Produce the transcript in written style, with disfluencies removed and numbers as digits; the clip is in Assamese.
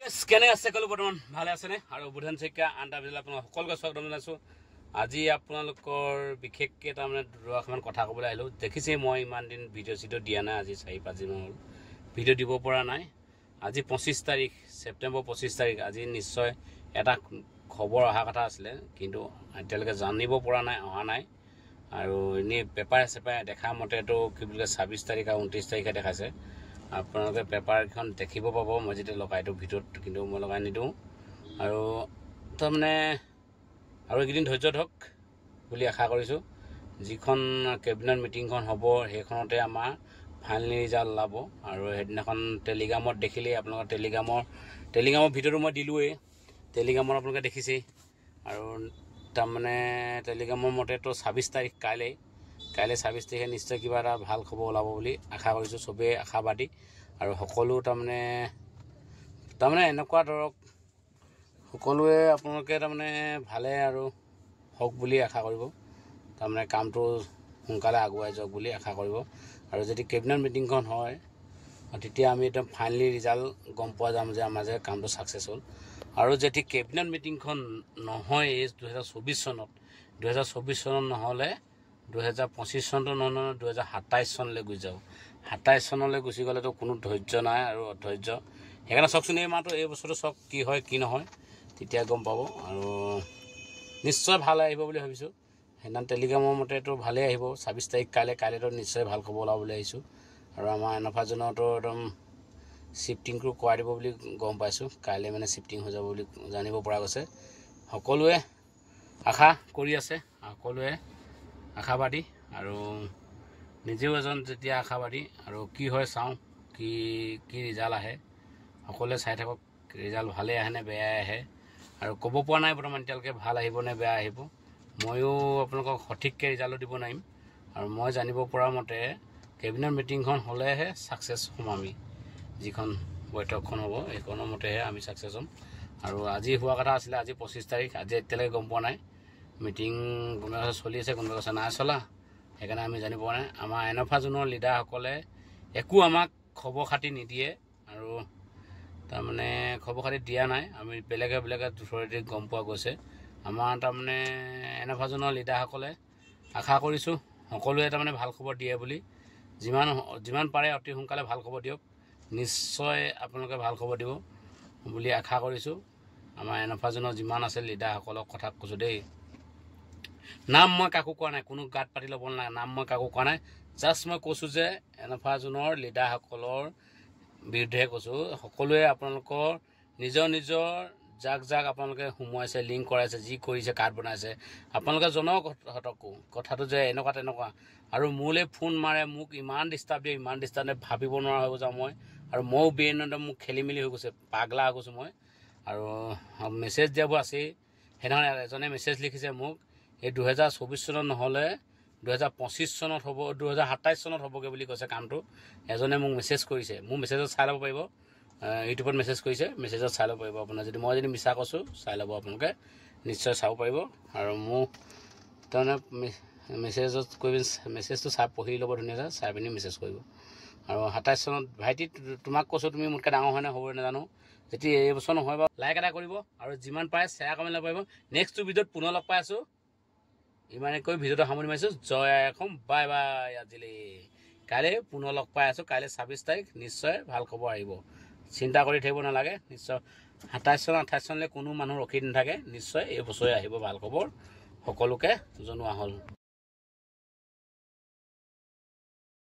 কেনে আছে কলো বৰ্তমান ভালে আছেনে আৰু বুধান শইকীয়া আন্দাবিল আপোনাক সকলোকে স্বাগতম জনাইছোঁ। আজি আপোনালোকৰ বিশেষকৈ তাৰমানে দুআষাৰমান কথা ক'বলৈ আহিলোঁ। দেখিছেই মই ইমান দিন ভিডিঅ' দিয়া নাই, আজি 4-5 দিন হ'ল ভিডিঅ' দিব পৰা নাই। আজি 25 তাৰিখ ছেপ্টেম্বৰ 25 তাৰিখ। আজি নিশ্চয় এটা খবৰ অহা কথা আছিলে, কিন্তু এতিয়ালৈকে জানিব পৰা নাই, অহা নাই। আৰু এনেই পেপাৰে দেখা মতেতো কি বুলি কয় 26 তাৰিখ আৰু 29 তাৰিখে দেখাইছে। আপোনালোকে পেপাৰখন দেখিব পাব, মই যেতিয়া লগাই দিওঁ ভিডিঅ'ত, কিন্তু মই লগাই নিদিওঁ। আৰু তাৰমানে আৰু এইকেইদিন ধৈৰ্য ধৰক বুলি আশা কৰিছোঁ। যিখন কেবিনেট মিটিংখন হ'ব সেইখনতে আমাৰ ফাইনেল ৰিজাল্ট ওলাব। আৰু সেইদিনাখন টেলিগ্ৰামত দেখিলেই আপোনালোকৰ টেলিগ্ৰামৰ ভিডিঅ'টো মই দিলোঁৱেই, টেলিগ্ৰামত আপোনালোকে দেখিছেই। আৰু তাৰমানে টেলিগ্ৰামৰ মতেতো 26 তাৰিখ কাইলৈ 26 তাৰিখে নিশ্চয় কিবা এটা ভাল খবৰ ওলাব বুলি আশা কৰিছোঁ। চবেই আশাবাদী আৰু সকলো তাৰমানে এনেকুৱা ধৰক সকলোৱে আপোনালোকে তাৰমানে ভালে আৰু হওক বুলি আশা কৰিব। তাৰমানে কামটো সোনকালে আগুৱাই যাওক বুলি আশা কৰিব। আৰু যদি কেবিনেট মিটিংখন হয় তেতিয়া আমি একদম ফাইনেলি ৰিজাল্ট গম পোৱা যাম যে আমাৰ যে কামটো ছাকচেছ হ'ল। আৰু যদি কেবিনেট মিটিংখন নহয় এই 2024 চনত, 2024 চনত নহ'লে 2025 চনটো নহয়, 2027 চনলৈ গুচি যাব। 27 চনলৈ গুচি গ'লেতো কোনো ধৈৰ্য নাই আৰু অধৈৰ্য। সেইকাৰণে চাওকচোন এই মাহটো, এই বছৰটো চাওক কি হয় কি নহয়, তেতিয়া গম পাব। আৰু নিশ্চয় ভাল আহিব বুলি ভাবিছোঁ। সেইদিনা টেলিগ্ৰামৰ মতেতো ভালেই আহিব। 26 তাৰিখ কাইলৈতো নিশ্চয় ভাল খবৰ ওলাব বুলি আহিছোঁ। আৰু আমাৰ এনফাজনতো একদম শ্বিফটিংটো কৰাই দিব বুলি গম পাইছোঁ। কাইলৈ মানে শ্বিফটিং হৈ যাব বুলি জানিব পৰা গৈছে। সকলোৱে আশা কৰি আছে, সকলোৱে আশাবাদী আৰু নিজেও এজন যেতিয়া আশাবাদী। আৰু কি হয় চাওঁ, কি ৰিজাল্ট আহে। সকলোৱে চাই থাকক, ৰিজাল্ট ভালেই আহে নে বেয়াই আহে। আৰু ক'ব পৰা নাই বৰ্তমান এতিয়ালৈকে ভাল আহিব নে বেয়া আহিব। ময়ো আপোনালোকক সঠিককৈ ৰিজাল্টটো দিব নোৱাৰিম। আৰু মই জানিব পৰা মতে কেবিনেট মিটিংখন হ'লেহে ছাকচেছ হ'ম আমি। যিখন বৈঠকখন হ'ব সেইখনৰ মতেহে আমি ছাকচেছ হ'ম। আৰু আজি হোৱা কথা আছিলে, আজি 25 তাৰিখ, আজি এতিয়ালৈকে গম পোৱা নাই। মিটিং কোনোবা কৈছে চলি আছে, কোনোবা কৈছে নাই চলা, সেইকাৰণে আমি জানিব পৰা নাই। আমাৰ এনফা জোনৰ লিডাৰসকলে একো আমাক খবৰ খাতি নিদিয়ে আৰু তাৰমানে খবৰ খাতি দিয়া নাই। আমি বেলেগে থ্ৰুৱেদি গম পোৱা গৈছে। আমাৰ তাৰমানে এনফা জোনৰ লিডাৰসকলে আশা কৰিছোঁ সকলোৱে তাৰমানে ভাল খবৰ দিয়ে বুলি। যিমান পাৰে অতি সোনকালে ভাল খবৰ দিয়ক। নিশ্চয় আপোনালোকে ভাল খবৰ দিব বুলি আশা কৰিছোঁ। আমাৰ এনফা জোনৰ যিমান আছে লিডাৰসকলক কথা কৈছোঁ দেই। নাম মই কাকো কোৱা নাই, কোনো গাত পাতি ল'ব নালাগে। নাম মই কাকো কোৱা নাই, জাষ্ট মই কৈছোঁ যে এনফা জোনৰ লিডাৰসকলৰ বিৰুদ্ধে কৈছোঁ। সকলোৱে আপোনালোকৰ নিজৰ যাক আপোনালোকে সোমোৱাইছে, লিংক কৰাইছে, যি কৰিছে, কাৰ্ড বনাইছে, আপোনালোকে জনাওক কথাটো যে এনেকুৱা তেনেকুৱা। আৰু মোলৈ ফোন মাৰে, মোক ইমান ডিষ্টাৰ্ব দিয়ে, ভাবিব নোৱাৰা হৈ গৈছোঁ মই। আৰু ময়ো ব্ৰেইনতে মোক খেলি মেলি হৈ গৈছে, পাগলা হৈ গৈছোঁ মই। আৰু মেছেজ দিয়াবোৰ আছেই। সেইদিনাখন এজনে মেছেজ লিখিছে মোক, এই 2024 চনত নহ'লে 2025 চনত হ'ব, 2027 চনত হ'বগৈ বুলি কৈছে কামটো। এজনে মোক মেছেজ কৰিছে, মোৰ মেছেজত চাই ল'ব পাৰিব। ইউটিউবত মেছেজ কৰিছে, মেছেজত চাই ল'ব পাৰিব আপোনাৰ। মই যদি মিছা কৈছোঁ চাই ল'ব আপোনালোকে, নিশ্চয় চাব পাৰিব। আৰু মোক তাৰমানে মেছেজত মেছেজটো পঢ়ি ল'ব ধুনীয়াকৈ, চাই পিনি মেছেজ কৰিব। আৰু 27 চনত ভাইটি তোমাক কৈছোঁ, তুমি মোতকৈ ডাঙৰ হয় নে হ'ব নাজানো, যেতিয়া এই বছৰ নহয় বাৰু লাইক এটা কৰিব আৰু যিমান পাৰে শ্বেয়াৰ কমেণ্ট ল'ব পাৰিব। নেক্সটটো ভিডিঅ'ত পুনৰ লগ পাই আছোঁ। ইমানে কৈ ভিডিঅ'টো সামৰি মাৰিছোঁ। জয় আই অসম, বাই বাই। আজিলৈ কাইলৈ পুনৰ লগ পাই আছোঁ। কাইলৈ 26 তাৰিখ, নিশ্চয় ভাল খবৰ আহিব, চিন্তা কৰি থাকিব নালাগে। নিশ্চয় 27 চন 28 চনলৈ কোনো মানুহ ৰখি নাথাকে, নিশ্চয় এই বছৰে আহিব ভাল খবৰ, সকলোকে জনোৱা হ'ল।